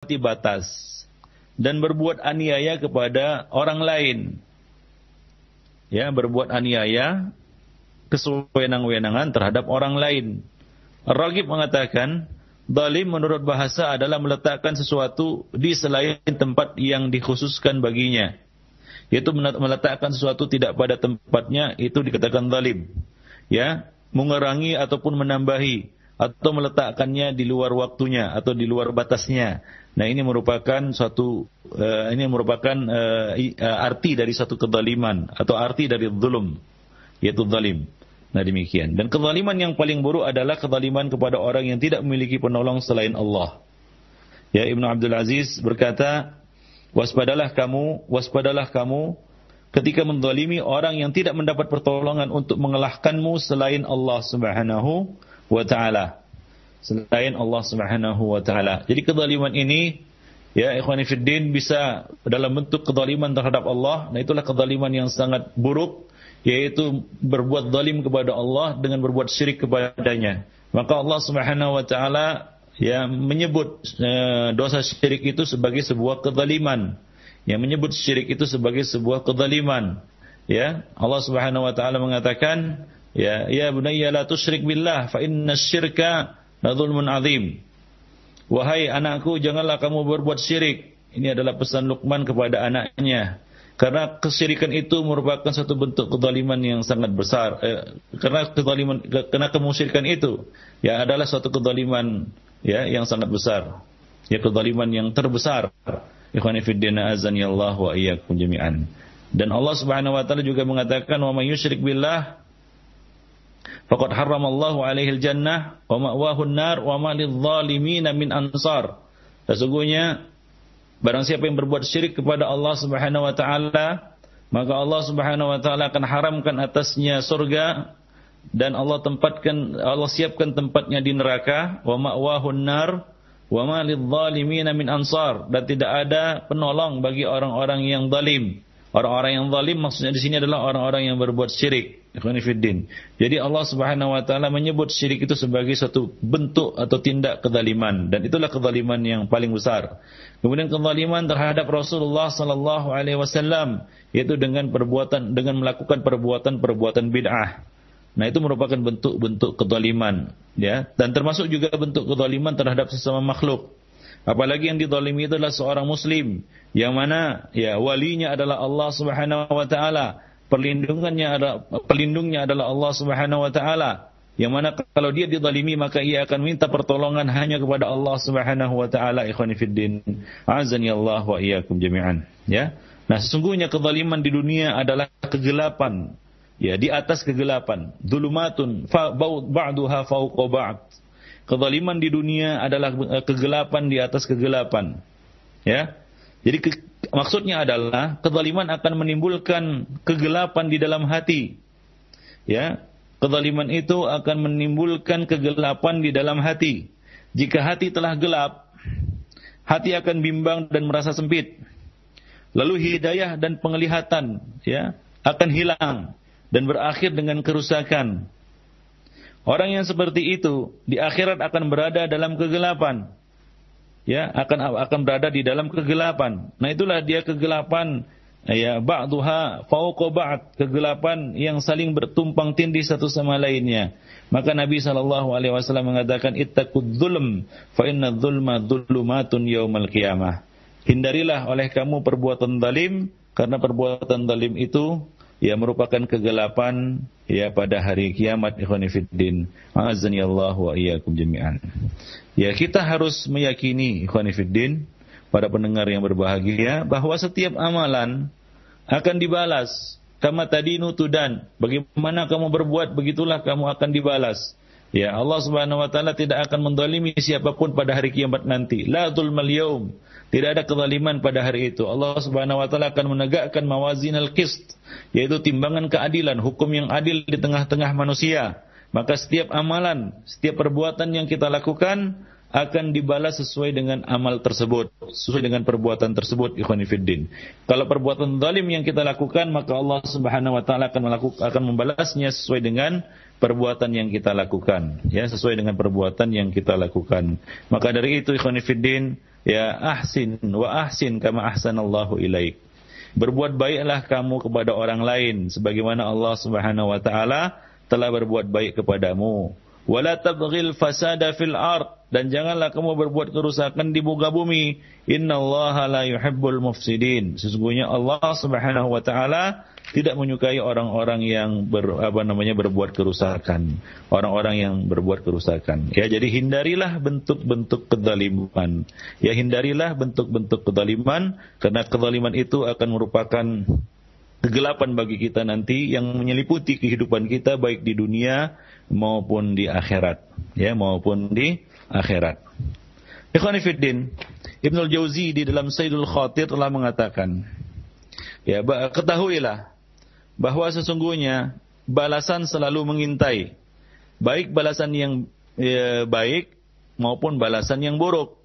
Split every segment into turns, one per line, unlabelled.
melewati batas dan berbuat aniaya kepada orang lain. Ya, berbuat aniaya kesewenang-wenangan terhadap orang lain. Ar-Raghib mengatakan, zalim menurut bahasa adalah meletakkan sesuatu di selain tempat yang dikhususkan baginya. Yaitu meletakkan sesuatu tidak pada tempatnya, itu dikatakan zalim. Ya, mengurangi ataupun menambahi atau meletakkannya di luar waktunya atau di luar batasnya. Nah, ini merupakan arti dari satu kezaliman atau arti dari zulm, yaitu zalim. Nah, demikian. Dan kezaliman yang paling buruk adalah kezaliman kepada orang yang tidak memiliki penolong selain Allah. Ya, Ibnu Abdul Aziz berkata, waspadalah kamu ketika menzalimi orang yang tidak mendapat pertolongan untuk mengalahkanmu selain Allah Subhanahu wa taala. Selain Allah Subhanahu wa taala. Jadi kezaliman ini, ya ikhwani fiddin, bisa dalam bentuk kezaliman terhadap Allah. Nah, itulah kezaliman yang sangat buruk, yaitu berbuat zalim kepada Allah dengan berbuat syirik kepadanya. Maka Allah Subhanahu wa taala ya menyebut dosa syirik itu sebagai sebuah kezaliman. Ya, menyebut syirik itu sebagai sebuah kezaliman. Ya, Allah Subhanahu wa taala mengatakan, ya bunayya la tusyrik billah fa innasyirka la dzulmun adzim. Wahai anakku, janganlah kamu berbuat syirik. Ini adalah pesan Luqman kepada anaknya. Karena kesyirikan itu merupakan satu bentuk kezaliman yang sangat besar. Karena kemusyrikan itu ya adalah suatu kezaliman ya yang sangat besar. Ya, kezaliman yang terbesar. Ikhwani fid din, azani Allah wa iyyakum jami'an. Dan Allah Subhanahu wa taala juga mengatakan, wa may yusyrik billah faqad harramallahu 'alaihi al-jannah wa ma'wahu an-nar wa ma lidh-dhalimin min ansar. Sesungguhnya barang siapa yang berbuat syirik kepada Allah Subhanahu wa taala, maka Allah Subhanahu wa taala akan haramkan atasnya surga dan Allah siapkan tempatnya di neraka, wa ma'wahun nar wa ma lidh-dhalimin min ansar, dan tidak ada penolong bagi orang-orang yang zalim. Orang-orang yang zalim maksudnya di sini adalah orang-orang yang berbuat syirik. Ikhwani fiddin. Jadi Allah Subhanahu wa taala menyebut syirik itu sebagai suatu bentuk atau tindak kezaliman, dan itulah kezaliman yang paling besar. Kemudian kezaliman terhadap Rasulullah sallallahu alaihi wasallam, yaitu dengan melakukan perbuatan bid'ah. Nah, itu merupakan bentuk-bentuk kezaliman, ya. Dan termasuk juga bentuk kezaliman terhadap sesama makhluk. Apalagi yang dizalimi itu adalah seorang muslim yang mana ya walinya adalah Allah Subhanahu wa taala, pelindungnya adalah Allah Subhanahu wa taala, yang mana kalau dia dizalimi maka ia akan minta pertolongan hanya kepada Allah Subhanahu wa taala. Ikhwani fiddin, azani Allah wa iyyakum jami'an, ya. Nah, sesungguhnya kezaliman di dunia adalah kegelapan, ya, di atas kegelapan, dzulumatun ba'duha fawqa ba'd. Kezaliman di dunia adalah kegelapan di atas kegelapan, ya. Jadi maksudnya adalah kezaliman akan menimbulkan kegelapan di dalam hati, ya. Kezaliman itu akan menimbulkan kegelapan di dalam hati. Jika hati telah gelap, hati akan bimbang dan merasa sempit. Lalu hidayah dan penglihatan, ya, akan hilang dan berakhir dengan kerusakan. Orang yang seperti itu di akhirat akan berada dalam kegelapan, ya, akan berada di dalam kegelapan. Nah, itulah dia kegelapan, ya, ba'duha fawqa ba'd, kegelapan yang saling bertumpang tindih satu sama lainnya. Maka Nabi sallallahu alaihi wasallam mengatakan, ittaqud dzulm fa inna dzulma dzulumatun yaumal qiyamah. Hindarilah oleh kamu perbuatan zalim, karena perbuatan zalim itu ya merupakan kegelapan ya pada hari kiamat. Ikhwani fiddin, a'azzani Allah wa iyyakum jami'an. Ya, kita harus meyakini, ikhwani fiddin, para pendengar yang berbahagia, bahwa setiap amalan akan dibalas. Kama tadinu tudan, bagaimana kamu berbuat begitulah kamu akan dibalas. Ya, Allah Subhanahu wa taala tidak akan menzalimi siapapun pada hari kiamat nanti. La dzulmal yaum, tidak ada kezaliman pada hari itu. Allah Subhanahu wa taala akan menegakkan mawazinal qist, yaitu timbangan keadilan, hukum yang adil di tengah-tengah manusia. Maka setiap amalan, setiap perbuatan yang kita lakukan akan dibalas sesuai dengan amal tersebut, sesuai dengan perbuatan tersebut. Ikhwani fiddin, kalau perbuatan zalim yang kita lakukan, maka Allah Subhanahu wa taala akan membalasnya sesuai dengan perbuatan yang kita lakukan, ya, sesuai dengan perbuatan yang kita lakukan. Maka dari itu, ikhwani fiddin, Ya, ahsin wa ahsin kama ahsanallahu ilaik. Berbuat baiklah kamu kepada orang lain sebagaimana Allah Subhanahu wa taala telah berbuat baik kepadamu. Wala tabghil fasada fil ard, dan janganlah kamu berbuat kerusakan di muka bumi. Innallaha la yuhibbul mufsidin. Sesungguhnya Allah Subhanahu wa taala tidak menyukai orang-orang yang berbuat kerusakan, orang-orang yang berbuat kerusakan. Ya, jadi hindarilah bentuk-bentuk kezaliman. Ya, hindarilah bentuk-bentuk kezaliman, karena kezaliman itu akan merupakan kegelapan bagi kita nanti yang menyeliputi kehidupan kita baik di dunia maupun di akhirat. Ya, maupun di akhirat. Ikhwani fiddin, Ibnul Jauzi di dalam Saidul Khatir telah mengatakan, ya, ketahuilah bahwa sesungguhnya balasan selalu mengintai, baik balasan yang baik maupun balasan yang buruk.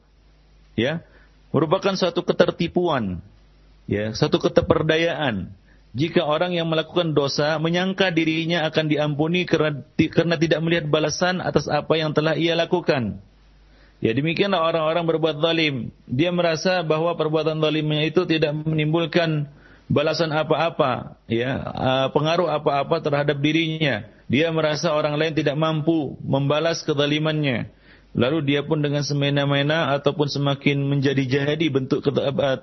Ya, merupakan suatu ketertipuan, ya, suatu keteperdayaan. Jika orang yang melakukan dosa menyangka dirinya akan diampuni karena tidak melihat balasan atas apa yang telah ia lakukan. Ya, demikianlah orang-orang berbuat zalim. Dia merasa bahwa perbuatan zalimnya itu tidak menimbulkan balasan apa-apa, ya, pengaruh apa-apa terhadap dirinya. Dia merasa orang lain tidak mampu membalas kezalimannya. Lalu dia pun dengan semena-mena ataupun semakin menjadi-jadi bentuk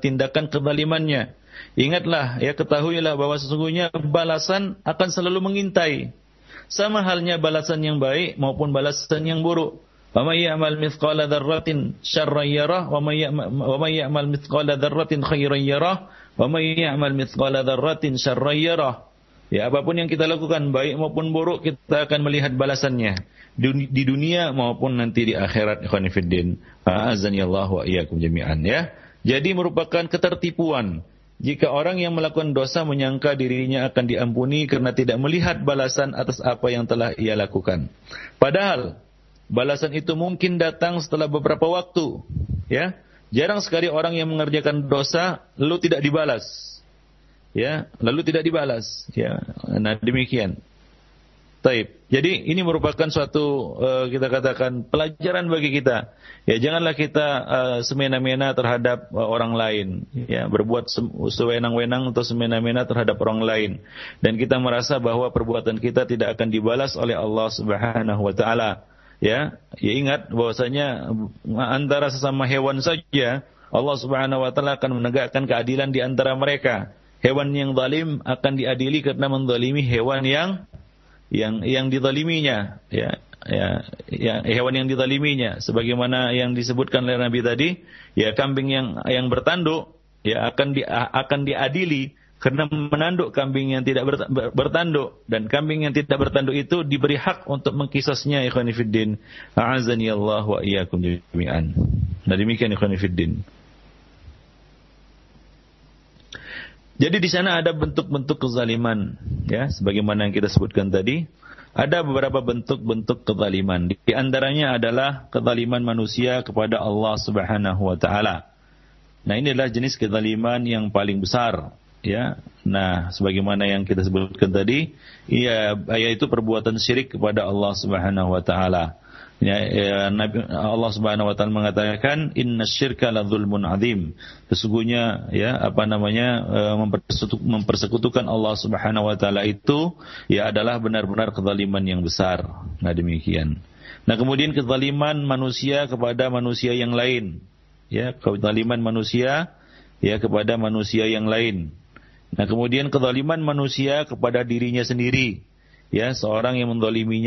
tindakan kezalimannya. Ingatlah, ya, ketahuilah bahwa sesungguhnya balasan akan selalu mengintai. Sama halnya balasan yang baik maupun balasan yang buruk. Wa may ya'mal mithqala dzarratin syarran yarah wa may ya'mal mithqala dzarratin khairan yarah wa may ya'mal mithqala dzarratin syarran yarah. Ya, apapun yang kita lakukan baik maupun buruk, kita akan melihat balasannya di dunia maupun nanti di akhirat. Ikhwan fillah, a'azzanillahu wa iyyakum jami'an, ya. Jadi merupakan ketertipuan jika orang yang melakukan dosa menyangka dirinya akan diampuni karena tidak melihat balasan atas apa yang telah ia lakukan. Padahal balasan itu mungkin datang setelah beberapa waktu, ya. Jarang sekali orang yang mengerjakan dosa lalu tidak dibalas. Ya, lalu tidak dibalas, ya. Nah, demikian. Taib. Jadi ini merupakan suatu kita katakan pelajaran bagi kita. Ya, janganlah kita semena-mena terhadap orang lain, ya, berbuat sewenang-wenang atau semena-mena terhadap orang lain, dan kita merasa bahwa perbuatan kita tidak akan dibalas oleh Allah Subhanahu wa taala. Ya, ingat bahwasanya antara sesama hewan saja Allah Subhanahu wa taala akan menegakkan keadilan di antara mereka. Hewan yang zalim akan diadili karena menzalimi hewan yang dizaliminya, ya, hewan yang dizaliminya, sebagaimana yang disebutkan oleh Nabi tadi, ya, kambing yang bertanduk, ya, akan diadili karena menanduk kambing yang tidak bertanduk, dan kambing yang tidak bertanduk itu diberi hak untuk mengkisasnya. Ikhwani fiddin, a'azani Allah wa iyyakum jami'an. Nah, demikian ikhwani fiddin. Jadi di sana ada bentuk-bentuk kezaliman, ya, sebagaimana yang kita sebutkan tadi. Ada beberapa bentuk-bentuk kezaliman. Di antaranya adalah kezaliman manusia kepada Allah Subhanahu wa taala. Nah, ini adalah jenis kezaliman yang paling besar, ya. Nah, sebagaimana yang kita sebutkan tadi, yaitu perbuatan syirik kepada Allah Subhanahu wa taala. Ya, Allah Subhanahu wa taala mengatakan innasyirka ladzulmun adzim. Sesungguhnya, ya, mempersekutukan Allah Subhanahu wa taala itu, ya, adalah benar-benar kezaliman yang besar. Nah, demikian. Nah, kemudian kezaliman manusia kepada manusia yang lain. Ya, kezaliman manusia, ya, kepada manusia yang lain. Nah, kemudian kezaliman manusia kepada dirinya sendiri. Ya, seorang yang menzalimi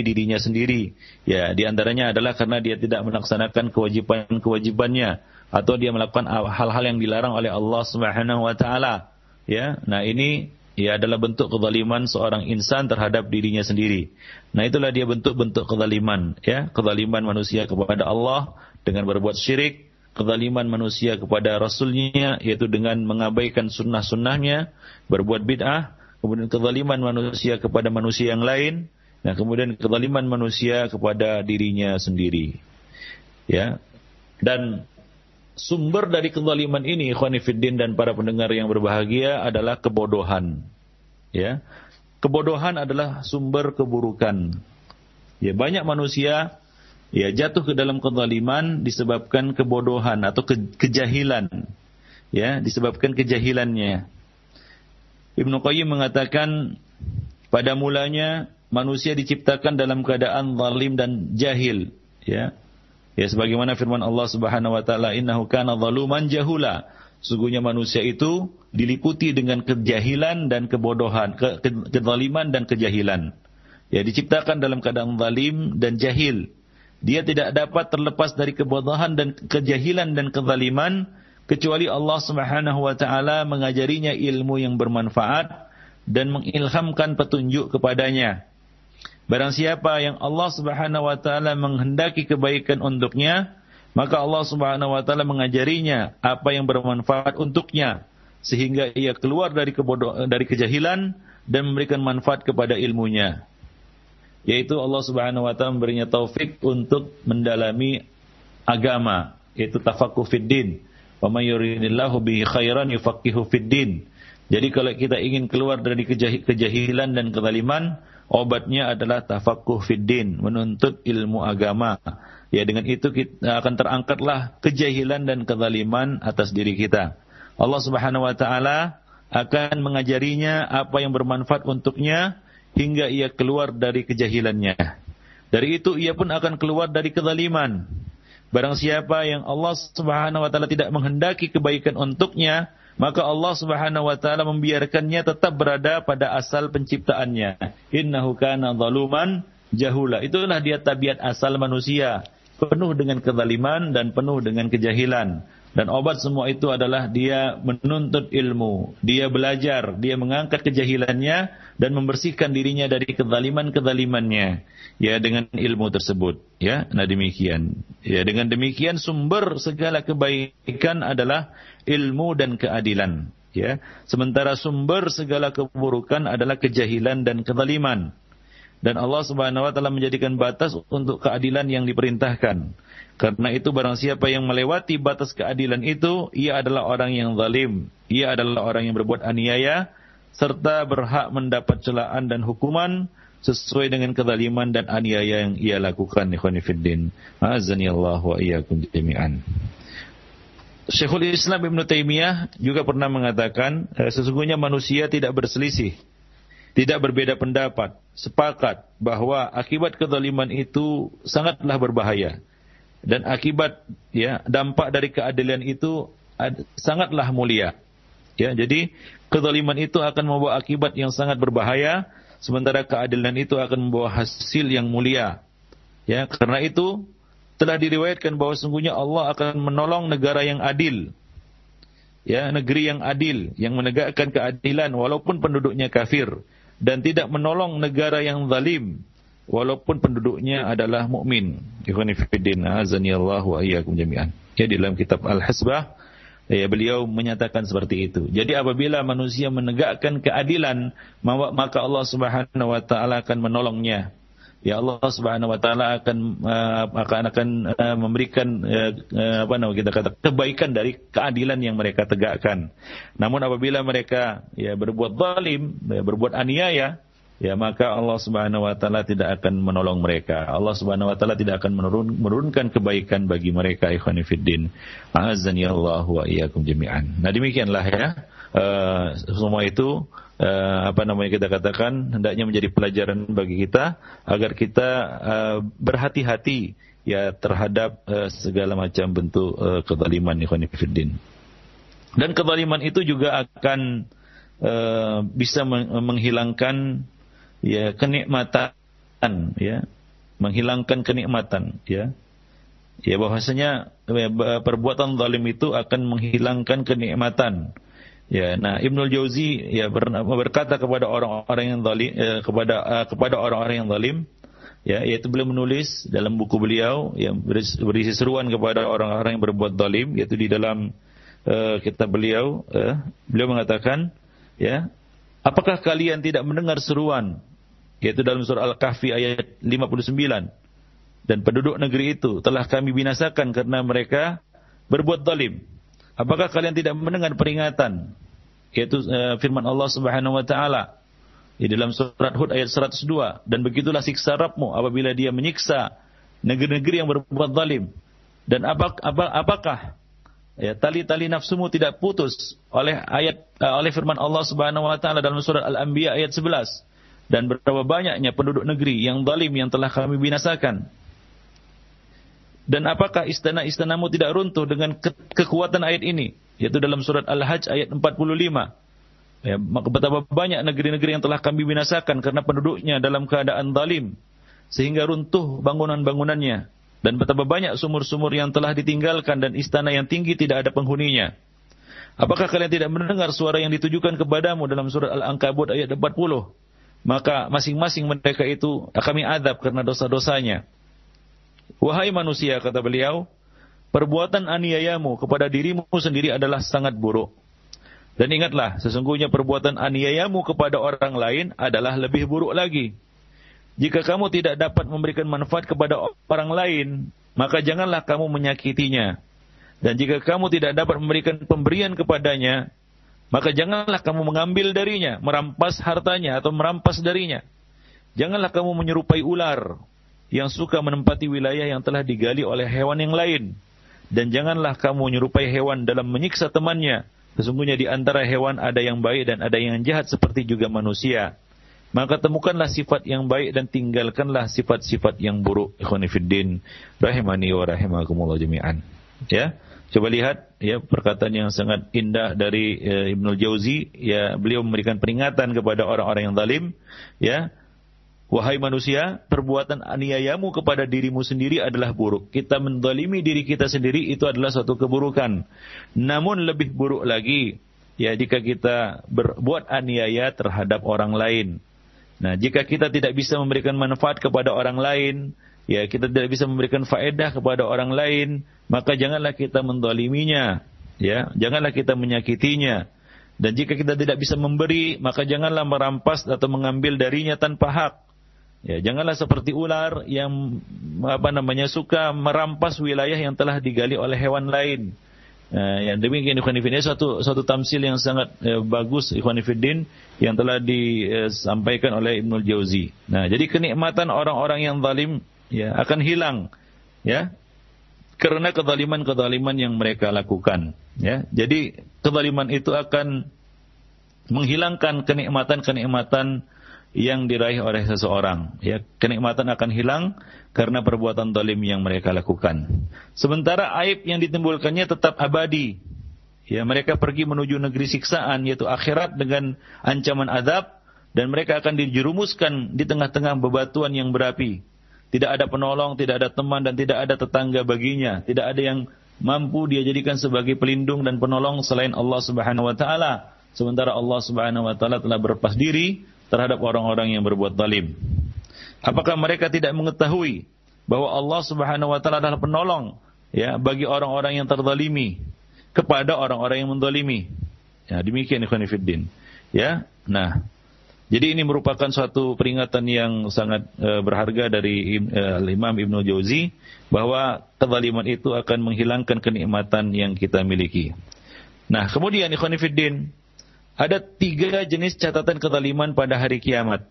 dirinya sendiri. Ya, di antaranya adalah karena dia tidak melaksanakan kewajiban-kewajibannya, atau dia melakukan hal-hal yang dilarang oleh Allah Subhanahu wa taala. Ya, nah ini, ya, adalah bentuk kezaliman seorang insan terhadap dirinya sendiri. Nah, itulah dia bentuk-bentuk kezaliman, ya, kezaliman manusia kepada Allah dengan berbuat syirik, kezaliman manusia kepada Rasulnya, yaitu dengan mengabaikan sunnah-sunnahnya, berbuat bid'ah. Kemudian kezaliman manusia kepada manusia yang lain. Nah, kemudian kezaliman manusia kepada dirinya sendiri. Ya. Dan sumber dari kezaliman ini, ikhwani fiddin dan para pendengar yang berbahagia, adalah kebodohan. Ya. Kebodohan adalah sumber keburukan. Ya, banyak manusia Ya, jatuh ke dalam kezaliman disebabkan kebodohan atau kejahilan. Ya, disebabkan kejahilannya. Ibnu Qayyim mengatakan pada mulanya manusia diciptakan dalam keadaan zalim dan jahil, ya. Ya, sebagaimana firman Allah Subhanahu wa taala, innahu kana zaluman jahula. Sungguhnya manusia itu diliputi dengan kejahilan dan kebodohan, kezaliman dan kejahilan. Ya, diciptakan dalam keadaan zalim dan jahil. Dia tidak dapat terlepas dari kebodohan dan kejahilan dan kezaliman kecuali Allah Subhanahu wa taala mengajarinya ilmu yang bermanfaat dan mengilhamkan petunjuk kepadanya. Barang siapa yang Allah Subhanahu wa taala menghendaki kebaikan untuknya, maka Allah Subhanahu wa taala mengajarinya apa yang bermanfaat untuknya sehingga ia keluar dari kejahilan dan memberikan manfaat kepada ilmunya. Yaitu Allah Subhanahu wa taala memberinya taufik untuk mendalami agama, yaitu tafaqquh fid din. Wa may yuridillahu bihi khairan yufaqihu fid din. Jadi kalau kita ingin keluar dari kejahilan dan kezaliman, obatnya adalah tafaqquh fid din, menuntut ilmu agama. Ya, dengan itu kita akan terangkatlah kejahilan dan kezaliman atas diri kita. Allah Subhanahu wa taala akan mengajarinya apa yang bermanfaat untuknya hingga ia keluar dari kejahilannya. Dari itu ia pun akan keluar dari kezaliman. Barang siapa yang Allah Subhanahu wa taala tidak menghendaki kebaikan untuknya, maka Allah Subhanahu wa taala membiarkannya tetap berada pada asal penciptaannya. Innahu kana zaluman jahula. Itulah dia tabiat asal manusia, penuh dengan kezaliman dan penuh dengan kejahilan. Dan obat semua itu adalah dia menuntut ilmu, dia belajar, dia mengangkat kejahilannya dan membersihkan dirinya dari kezaliman-kezalimannya, ya, dengan ilmu tersebut, ya. Nah, demikian. Ya, dengan demikian sumber segala kebaikan adalah ilmu dan keadilan, ya. Sementara sumber segala keburukan adalah kejahilan dan kezaliman. Dan Allah Subhanahu wa taala menjadikan batas untuk keadilan yang diperintahkan. Karena itu barang siapa yang melewati batas keadilan itu, ia adalah orang yang zalim, ia adalah orang yang berbuat aniaya serta berhak mendapat celaan dan hukuman sesuai dengan kezaliman dan aniaya yang ia lakukan. Ikhwani fiddin, a'azzani Allah wa iyyakum jami'an. Syekhul Islam Ibnu Taimiyah juga pernah mengatakan, sesungguhnya manusia tidak berselisih, tidak berbeda pendapat, sepakat bahwa akibat kezaliman itu sangatlah berbahaya. Dan akibat, ya, dampak dari keadilan itu sangatlah mulia. Ya, jadi kezaliman itu akan membawa akibat yang sangat berbahaya, sementara keadilan itu akan membawa hasil yang mulia. Ya, karena itu telah diriwayatkan bahwa sungguhnya Allah akan menolong negara yang adil. Ya, negeri yang adil, yang menegakkan keadilan walaupun penduduknya kafir, dan tidak menolong negara yang zalim walaupun penduduknya adalah mukmin. Ikhwani fiddin, azani Allah wa iyyakum jami'an. Ya, di dalam kitab Al-Hasbah, ya, beliau menyatakan seperti itu. Jadi apabila manusia menegakkan keadilan, maka Allah Subhanahu wa taala akan menolongnya. Ya, Allah Subhanahu wa taala akan memberikan kebaikan dari keadilan yang mereka tegakkan. Namun apabila mereka, ya, berbuat zalim, ya, berbuat aniaya, ya, maka Allah Subhanahu wa taala tidak akan menolong mereka. Allah Subhanahu wa taala tidak akan menurunkan kebaikan bagi mereka. Ikhwani fiddin, a'azzani Allah wa iyyakum jami'an. Nah, demikianlah, ya, semua itu kita katakan hendaknya menjadi pelajaran bagi kita agar kita berhati-hati, ya, terhadap segala macam bentuk kezaliman. Ikhwani fiddin. Dan kezaliman itu juga akan bisa menghilangkan, ya, kenikmatan, ya, menghilangkan kenikmatan, ya. Ya, bahwasanya perbuatan zalim itu akan menghilangkan kenikmatan. Ya, nah, Ibnul Jauzi, ya, berkata kepada orang-orang yang zalim, kepada orang-orang yang zalim, ya, yaitu beliau menulis dalam buku beliau yang berisi seruan kepada orang-orang yang berbuat zalim, yaitu di dalam kitab beliau, beliau mengatakan, ya, apakah kalian tidak mendengar seruan, yaitu dalam surah Al-Kahfi ayat 59, dan penduduk negeri itu telah kami binasakan karena mereka berbuat zalim. Apakah kalian tidak mendengar peringatan, yaitu firman Allah Subhanahu wa taala di dalam surat Hud ayat 102, dan begitulah siksa Rabbmu apabila dia menyiksa negeri-negeri yang berbuat zalim. Dan apakah ya, tali-tali nafsumu tidak putus oleh oleh firman Allah Subhanahu wa taala dalam surat Al-Anbiya ayat 11. Dan berapa banyaknya penduduk negeri yang zalim yang telah kami binasakan. Dan apakah istana-istanamu tidak runtuh dengan kekuatan ayat ini? Yaitu dalam surat Al-Hajj ayat 45. Ya, maka betapa banyak negeri-negeri yang telah kami binasakan karena penduduknya dalam keadaan zalim, sehingga runtuh bangunan-bangunannya. Dan betapa banyak sumur-sumur yang telah ditinggalkan dan istana yang tinggi tidak ada penghuninya. Apakah kalian tidak mendengar suara yang ditujukan kepadamu dalam surat Al-Ankabut ayat 40? Maka masing-masing mereka itu kami azab karena dosa-dosanya. Wahai manusia, kata beliau, perbuatan aniayamu kepada dirimu sendiri adalah sangat buruk. Dan ingatlah, sesungguhnya perbuatan aniayamu kepada orang lain adalah lebih buruk lagi. Jika kamu tidak dapat memberikan manfaat kepada orang lain, maka janganlah kamu menyakitinya. Dan jika kamu tidak dapat memberikan pemberian kepadanya, maka janganlah kamu mengambil darinya, merampas hartanya atau merampas darinya. Janganlah kamu menyerupai ular yang suka menempati wilayah yang telah digali oleh hewan yang lain. Dan janganlah kamu menyerupai hewan dalam menyiksa temannya. Sesungguhnya di antara hewan ada yang baik dan ada yang jahat seperti juga manusia. Maka temukanlah sifat yang baik dan tinggalkanlah sifat-sifat yang buruk. Ikhwani fiddin, rahimani wa rahimakumullah jami'an. Ya, coba lihat ya perkataan yang sangat indah dari Ibnul Jauzi. Ya, beliau memberikan peringatan kepada orang-orang yang zalim. Ya, wahai manusia, perbuatan aniayamu kepada dirimu sendiri adalah buruk. Kita menzalimi diri kita sendiri itu adalah suatu keburukan. Namun lebih buruk lagi, ya jika kita berbuat aniaya terhadap orang lain. Nah, jika kita tidak bisa memberikan manfaat kepada orang lain, ya kita tidak bisa memberikan faedah kepada orang lain, maka janganlah kita menzaliminya, ya, janganlah kita menyakitinya. Dan jika kita tidak bisa memberi, maka janganlah merampas atau mengambil darinya tanpa hak. Ya, janganlah seperti ular yang suka merampas wilayah yang telah digali oleh hewan lain. Yang demikian ikhwan fillah, suatu tamsil yang sangat bagus ikhwan fillah yang telah disampaikan oleh Ibnul Jauzi. Nah, jadi kenikmatan orang-orang yang zalim ya akan hilang ya karena kezaliman-kezaliman yang mereka lakukan ya. Jadi kezaliman itu akan menghilangkan kenikmatan-kenikmatan yang diraih oleh seseorang. Ya, kenikmatan akan hilang karena perbuatan zalim yang mereka lakukan. Sementara aib yang ditimbulkannya tetap abadi. Ya, mereka pergi menuju negeri siksaan yaitu akhirat dengan ancaman azab dan mereka akan dijerumuskan di tengah-tengah bebatuan yang berapi. Tidak ada penolong, tidak ada teman dan tidak ada tetangga baginya. Tidak ada yang mampu dia jadikan sebagai pelindung dan penolong selain Allah Subhanahu wa taala. Sementara Allah Subhanahu wa taala telah berlepas diri terhadap orang-orang yang berbuat zalim. Apakah mereka tidak mengetahui bahwa Allah Subhanahu wa taala adalah penolong ya bagi orang-orang yang terzalimi kepada orang-orang yang menzalimi. Ya, demikian ikhwan fillah. Ya. Nah, jadi ini merupakan suatu peringatan yang sangat berharga dari Imam Ibnu Jauzi bahwa kezaliman itu akan menghilangkan kenikmatan yang kita miliki. Nah, kemudian ikhwan fillah, ada 3 jenis catatan kezaliman pada hari kiamat.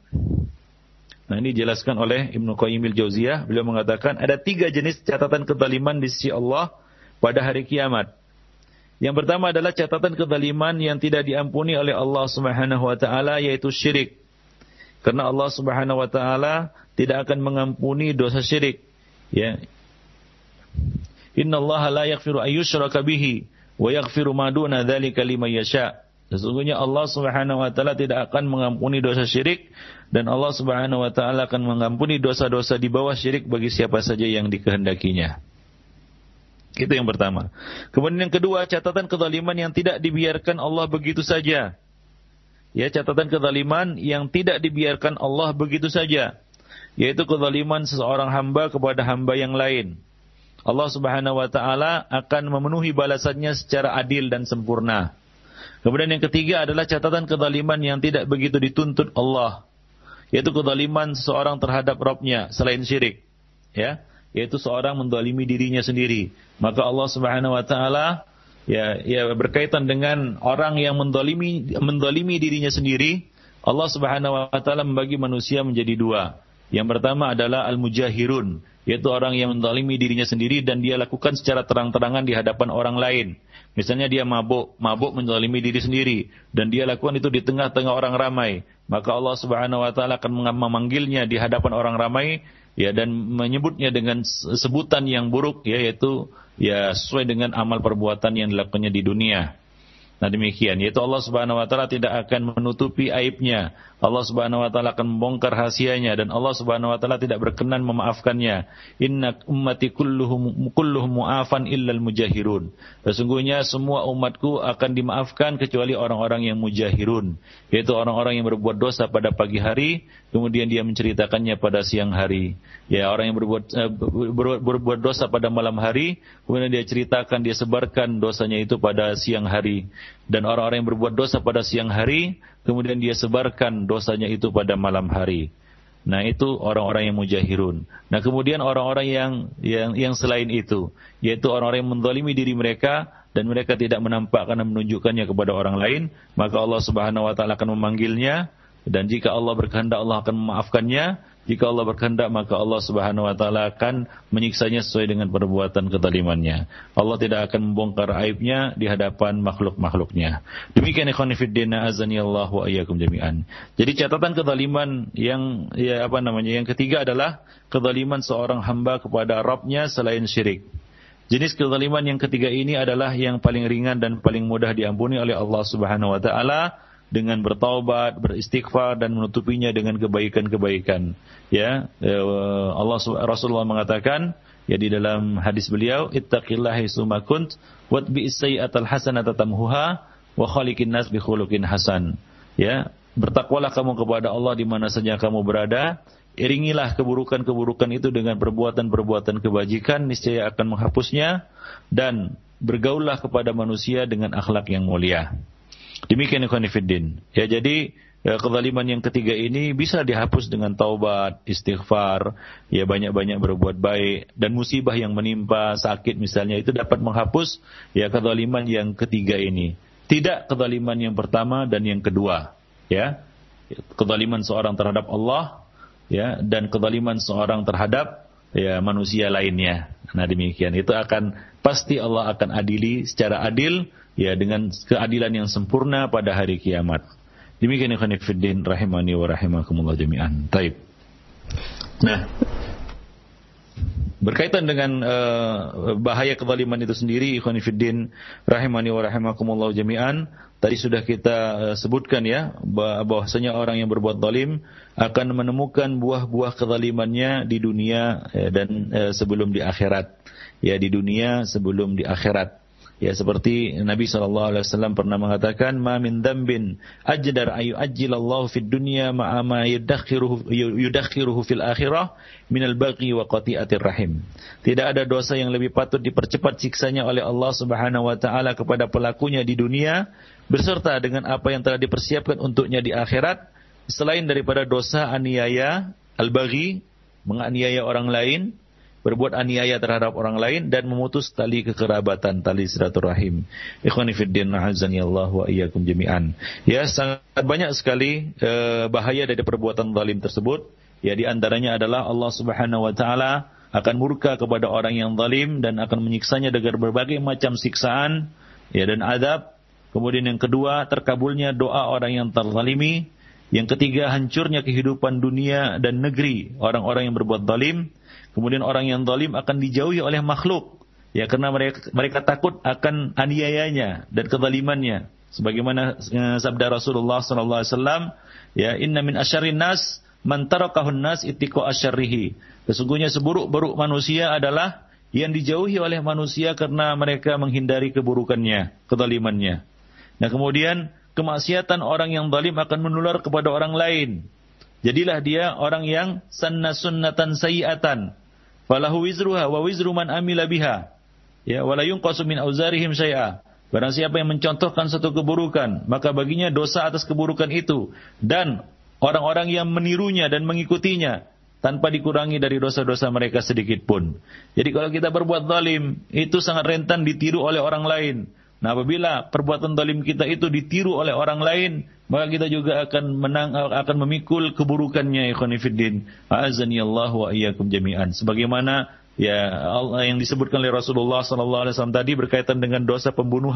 Nah, ini dijelaskan oleh Ibnu Qayyim al-Jauziyah. Beliau mengatakan ada 3 jenis catatan kezaliman di sisi Allah pada hari kiamat. Yang pertama adalah catatan kezaliman yang tidak diampuni oleh Allah Subhanahu wa taala yaitu syirik. Karena Allah Subhanahu wa taala tidak akan mengampuni dosa syirik. Ya. Innallaha la yaghfiru ayyushraka bihi wa yaghfiru ma duna dzalika liman yasha'. Sesungguhnya Allah Subhanahu wa taala tidak akan mengampuni dosa syirik dan Allah Subhanahu wa taala akan mengampuni dosa-dosa di bawah syirik bagi siapa saja yang dikehendakinya. Itu yang pertama. Kemudian yang kedua, catatan kezaliman yang tidak dibiarkan Allah begitu saja. Ya, catatan kezaliman yang tidak dibiarkan Allah begitu saja, yaitu kezaliman seseorang hamba kepada hamba yang lain. Allah Subhanahu wa taala akan memenuhi balasannya secara adil dan sempurna. Kemudian yang ketiga adalah catatan kezaliman yang tidak begitu dituntut Allah, yaitu kezaliman seseorang terhadap Rabb-nya selain syirik, ya, yaitu seorang menzalimi dirinya sendiri. Maka Allah Subhanahu wa taala ya berkaitan dengan orang yang menzalimi dirinya sendiri. Allah Subhanahu wa taala membagi manusia menjadi 2. Yang pertama adalah al-mujahirun, yaitu orang yang menzalimi dirinya sendiri dan dia lakukan secara terang-terangan di hadapan orang lain. Misalnya dia mabuk menzalimi diri sendiri dan dia lakukan itu di tengah-tengah orang ramai, maka Allah Subhanahu wa taala akan memanggilnya di hadapan orang ramai, ya, dan menyebutnya dengan sebutan yang buruk, yaitu ya sesuai dengan amal perbuatan yang dilakukannya di dunia. Nah demikian, yaitu Allah Subhanahu wa taala tidak akan menutupi aibnya. Allah Subhanahu wa taala akan membongkar rahasianya dan Allah Subhanahu wa taala tidak berkenan memaafkannya. Inna ummati kulluhum mu'afan illal mujahirun. Sesungguhnya semua umatku akan dimaafkan kecuali orang-orang yang mujahirun, yaitu orang-orang yang berbuat dosa pada pagi hari kemudian dia menceritakannya pada siang hari. Ya, orang yang berbuat dosa pada malam hari kemudian dia ceritakan, dia sebarkan dosanya itu pada siang hari. Dan orang-orang yang berbuat dosa pada siang hari kemudian dia sebarkan dosanya itu pada malam hari. Nah, itu orang-orang yang mujahirun. Nah, kemudian orang-orang yang selain itu, yaitu orang-orang yang menzalimi diri mereka dan mereka tidak menampakkan dan menunjukkannya kepada orang lain, maka Allah Subhanahu wa taala akan memanggilnya, dan jika Allah berkehendak Allah akan memaafkannya. Jika Allah berkehendak maka Allah Subhanahu wa taala akan menyiksanya sesuai dengan perbuatan kezalimannya. Allah tidak akan membongkar aibnya di hadapan makhluk-makhluknya. Demikian ikhwan fillah azanillahu wa iyyakum jami'an. Jadi catatan kezaliman yang ketiga adalah kezaliman seorang hamba kepada Rabb-nya selain syirik. Jenis kezaliman yang ketiga ini adalah yang paling ringan dan paling mudah diampuni oleh Allah Subhanahu wa taala dengan bertaubat, beristighfar dan menutupinya dengan kebaikan-kebaikan. Ya, Rasulullah mengatakan, ya, di dalam hadis beliau, ittaqillaha haitsuma kunt watbi'is sayyi'atal hasanata tamhuha wa khaliqin nas bi khuluqin hasan. Ya, bertakwalah kamu kepada Allah di mana saja kamu berada, iringilah keburukan-keburukan itu dengan perbuatan-perbuatan kebajikan, niscaya akan menghapusnya, dan bergaullah kepada manusia dengan akhlak yang mulia. Demikian ikhwan fillah. Ya, jadi kezaliman yang ketiga ini bisa dihapus dengan taubat, istighfar, ya, banyak-banyak berbuat baik, dan musibah yang menimpa, sakit misalnya, itu dapat menghapus ya kezaliman yang ketiga ini. Tidak kezaliman yang pertama dan yang kedua, ya. Kezaliman seorang terhadap Allah, ya, dan kezaliman seorang terhadap ya manusia lainnya. Nah, demikian. Itu akan pasti Allah akan adili secara adil, ya, dengan keadilan yang sempurna pada hari kiamat. Demikian ikhwan fillah rahimani wa rahimakumullah jami'an. Taib. Nah, berkaitan dengan bahaya kezaliman itu sendiri, ikhwan fillah rahimani wa rahimakumullah jami'an, tadi sudah kita sebutkan, ya, bahwasanya orang yang berbuat zalim akan menemukan buah-buah kezalimannya di dunia dan sebelum di akhirat. Ya, di dunia sebelum di akhirat. Ya, seperti Nabi SAW pernah mengatakan, ma min dzambin ajdar ayu ajjilallahu fid dunya ma'a ma yudakhiruhu fil akhirah minal baghi wa qati'atir rahim. Tidak ada dosa yang lebih patut dipercepat siksanya oleh Allah Subhanahu wa taala kepada pelakunya di dunia beserta dengan apa yang telah dipersiapkan untuknya di akhirat, selain daripada dosa aniaya, al-baghi, menganiaya orang lain, berbuat aniaya terhadap orang lain, dan memutus tali kekerabatan, tali silaturahim. Ikhwani fillah azanillahu wa iyyakum jami'an. Ya, sangat banyak sekali bahaya dari perbuatan zalim tersebut. Ya, di antaranya adalah Allah Subhanahu wa taala akan murka kepada orang yang zalim dan akan menyiksanya dengan berbagai macam siksaan, ya, dan azab. Kemudian yang kedua, terkabulnya doa orang yang terzalimi. Yang ketiga, hancurnya kehidupan dunia dan negeri orang-orang yang berbuat zalim. Kemudian orang yang zalim akan dijauhi oleh makhluk, ya, karena mereka takut akan aniayanya dan kezalimannya. Sebagaimana sabda Rasulullah SAW, ya, inna min asyarrin nas man tarakahun nas ittiqa asyarrihi. Sesungguhnya seburuk-buruk manusia adalah yang dijauhi oleh manusia karena mereka menghindari keburukannya, kezalimannya. Nah, kemudian kemaksiatan orang yang zalim akan menular kepada orang lain. Jadilah dia orang yang sanna sunnatan sayyi'atan falahu wizruha wa wizru man amila biha, ya, wala yunqasu min auzarihim syai'a. Barang siapa yang mencontohkan satu keburukan, maka baginya dosa atas keburukan itu dan orang-orang yang menirunya dan mengikutinya tanpa dikurangi dari dosa-dosa mereka sedikit pun. Jadi kalau kita berbuat zalim, itu sangat rentan ditiru oleh orang lain. Nah, apabila perbuatan zalim kita itu ditiru oleh orang lain, maka kita juga akan memikul keburukannya, ikhwani fiddin. A'azzani Allah wa iyyakum jami'an. Sebagaimana ya Allah yang disebutkan oleh Rasulullah sallallahu alaihi wasallam tadi berkaitan dengan dosa pembunuhan